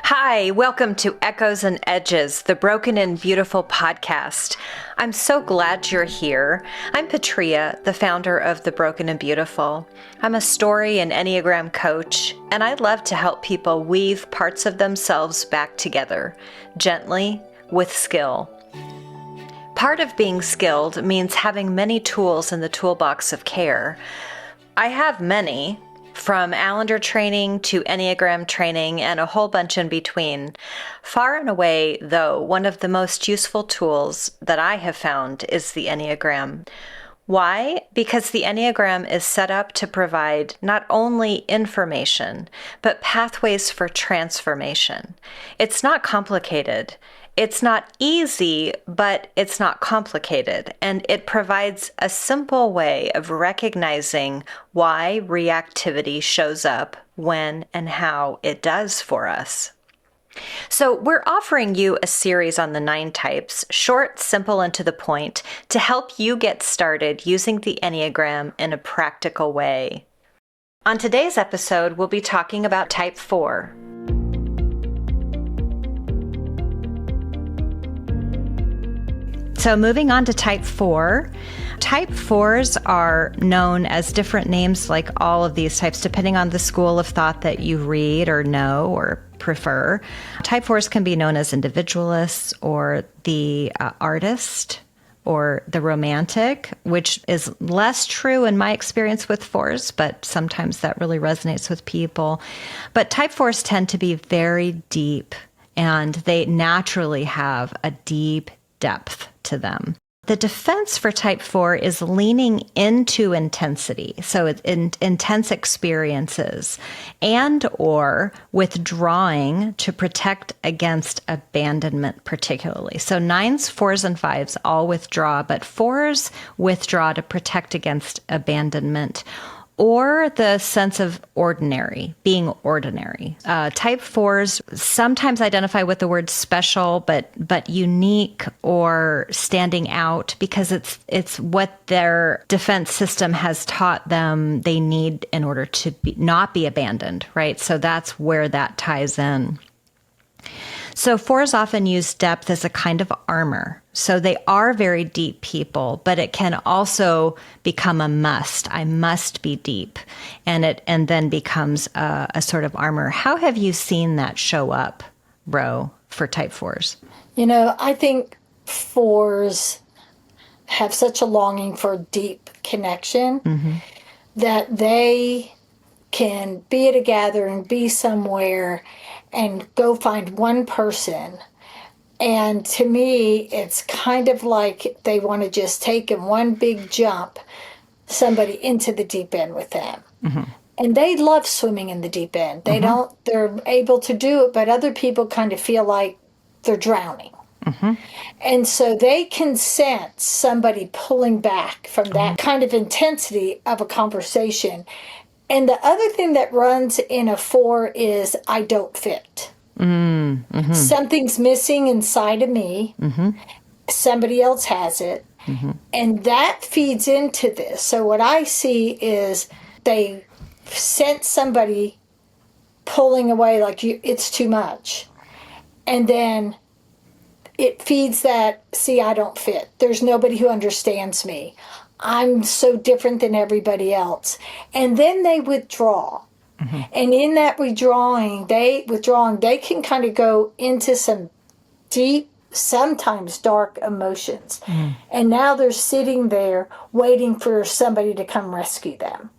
Hi, welcome to Echoes and Edges, the Broken and Beautiful podcast. I'm so glad you're here. I'm Patria, the founder of The Broken and Beautiful. I'm a story and Enneagram coach, and I love to help people weave parts of themselves back together, gently, with skill. Part of being skilled means having many tools in the toolbox of care. I have many, from Allender training to Enneagram training and a whole bunch in between. Far and away, though, one of the most useful tools that I have found is the Enneagram. Why? Because the Enneagram is set up to provide not only information, but pathways for transformation. It's not complicated. It's not easy, but it's not complicated, and it provides a simple way of recognizing why reactivity shows up when and how it does for us. So we're offering you a series on the 9 types, short, simple, and to the point, to help you get started using the Enneagram in a practical way. On today's episode, we'll be talking about Type 4. So moving on to Type 4. Type 4s are known as different names like all of these types, depending on the school of thought that you read or know or prefer. Type 4s can be known as individualists or the artist or the romantic, which is less true in my experience with 4s, but sometimes that really resonates with people. But Type 4s tend to be very deep, and they naturally have a deep depth to them. The defense for Type 4 is leaning into intensity, so it's intense experiences, and or withdrawing to protect against abandonment particularly. So 9s, 4s, and 5s all withdraw, but 4s withdraw to protect against abandonment or the sense of ordinary, being ordinary. Type 4s sometimes identify with the word special, but unique or standing out because it's what their defense system has taught them they need in order to not be abandoned, right? So that's where that ties in. So 4s often use depth as a kind of armor. So they are very deep people, but it can also become a must. I must be deep. And then becomes a sort of armor. How have you seen that show up, Ro, for Type 4s? I think 4s have such a longing for deep connection that they can be at a gathering, be somewhere, and go find one person. And to me, it's kind of like they want to just take in one big jump somebody into the deep end with them. And they love swimming in the deep end. They're able to do it, but other people kind of feel like they're drowning. And so they can sense somebody pulling back from that kind of intensity of a conversation. And the other thing that runs in a 4 is I don't fit. Something's missing inside of me. Somebody else has it. And that feeds into this. So what I see is they sense somebody pulling away like it's too much. And then it feeds that, see, I don't fit. There's nobody who understands me. I'm so different than everybody else. And then they withdraw. And in that withdrawing, they can kind of go into some deep, sometimes dark emotions. And now they're sitting there waiting for somebody to come rescue them.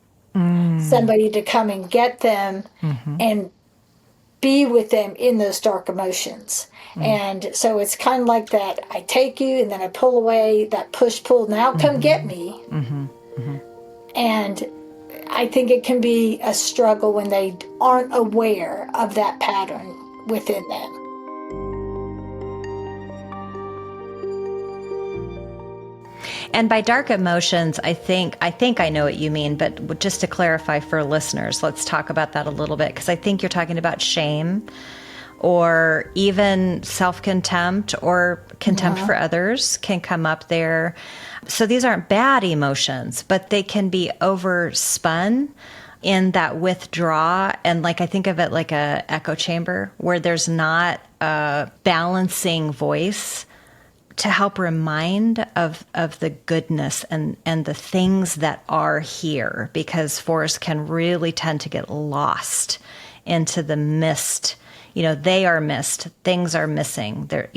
Somebody to come and get them and be with them in those dark emotions. And so it's kind of like that, I take you and then I pull away, that push-pull, now come get me. And I think it can be a struggle when they aren't aware of that pattern within them. And by dark emotions, I think I know what you mean, but just to clarify for listeners, let's talk about that a little bit, because I think you're talking about shame or even self-contempt or contempt for others can come up there. So these aren't bad emotions, but they can be overspun in that withdraw. And like, I think of it like a echo chamber where there's not a balancing voice to help remind of the goodness and the things that are here, because fours can really tend to get lost into the mist. They are missed. Things are missing. They're,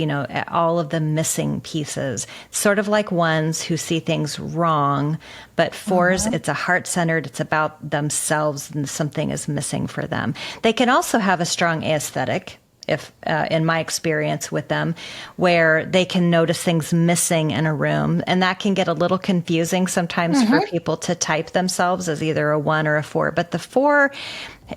all of the missing pieces. Sort of like ones who see things wrong, but fours, it's a heart-centered, it's about themselves, and something is missing for them. They can also have a strong aesthetic, if in my experience with them, where they can notice things missing in a room. And that can get a little confusing sometimes for people to type themselves as either a 1 or a 4. But the 4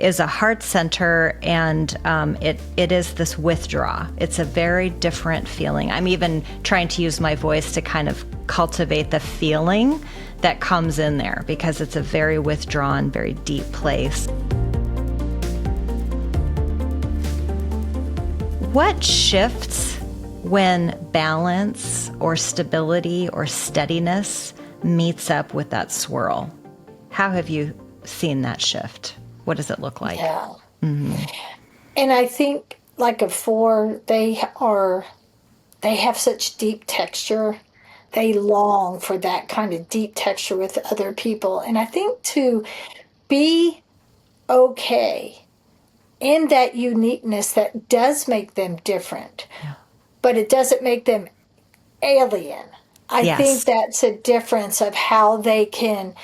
is a heart center, and it is this withdraw. It's a very different feeling. I'm even trying to use my voice to kind of cultivate the feeling that comes in there, because it's a very withdrawn, very deep place. What shifts when balance or stability or steadiness meets up with that swirl? How have you seen that shift? What does it look like? Yeah. And I think like a 4, they have such deep texture. They long for that kind of deep texture with other people. And I think to be okay in that uniqueness that does make them different, but it doesn't make them alien. I think that's a difference of how they can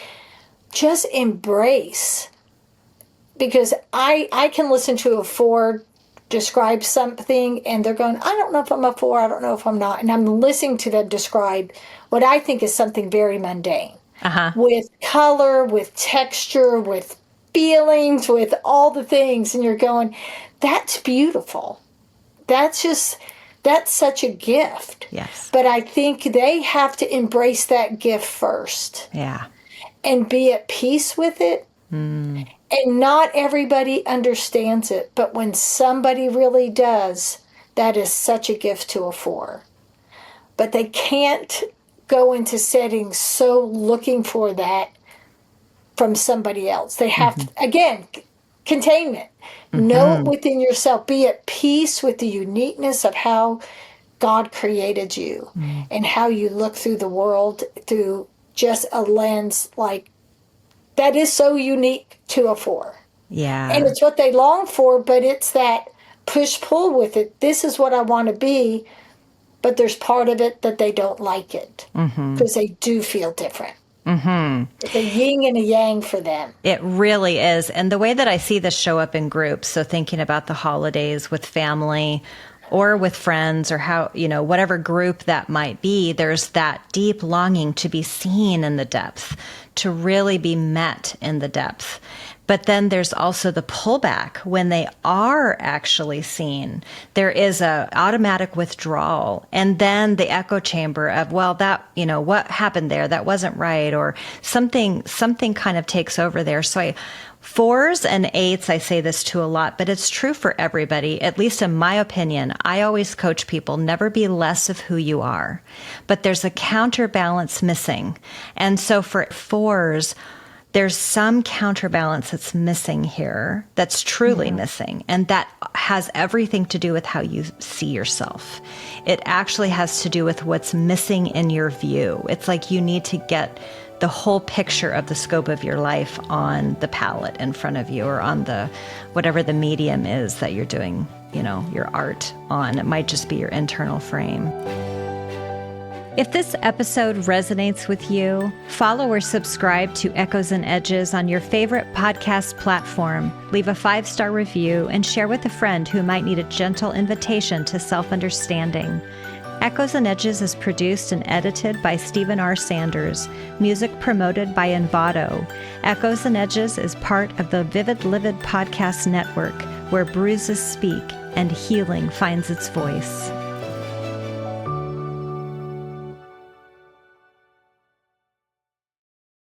just embrace. Because I can listen to a 4 describe something and they're going, I don't know if I'm a 4, I don't know if I'm not. And I'm listening to them describe what I think is something very mundane. With color, with texture, with feelings, with all the things. And you're going, that's beautiful. That's such a gift. Yes. But I think they have to embrace that gift first. Yeah. And be at peace with it. And not everybody understands it, but when somebody really does, that is such a gift to a 4. But they can't go into settings so looking for that from somebody else. They have to, again, containment. Know it within yourself. Be at peace with the uniqueness of how God created you and how you look through the world through just a lens like that is so unique to a 4. Yeah. And it's what they long for, but it's that push-pull with it. This is what I want to be, but there's part of it that they don't like it because they do feel different. It's a yin and a yang for them. It really is. And the way that I see this show up in groups, so thinking about the holidays with family or with friends or how, whatever group that might be, there's that deep longing to be seen in the depth, to really be met in the depth. But then there's also the pullback when they are actually seen. There is a automatic withdrawal, and then the echo chamber of, well, that, what happened there? That wasn't right, or something kind of takes over there. So 4s and 8s, I say this to a lot, but it's true for everybody, at least in my opinion. I always coach people, never be less of who you are. But there's a counterbalance missing. And so for 4s, there's some counterbalance that's missing here, that's truly missing. And that has everything to do with how you see yourself. It actually has to do with what's missing in your view. It's like you need to get the whole picture of the scope of your life on the palette in front of you, or on the whatever the medium is that you're doing, your art on. It might just be your internal frame. If this episode resonates with you, follow or subscribe to Echoes and Edges on your favorite podcast platform. Leave a 5-star review and share with a friend who might need a gentle invitation to self-understanding. Echoes and Edges is produced and edited by Stephen R. Sanders. Music promoted by Envato. Echoes and Edges is part of the Vivid Livid podcast network, where bruises speak and healing finds its voice.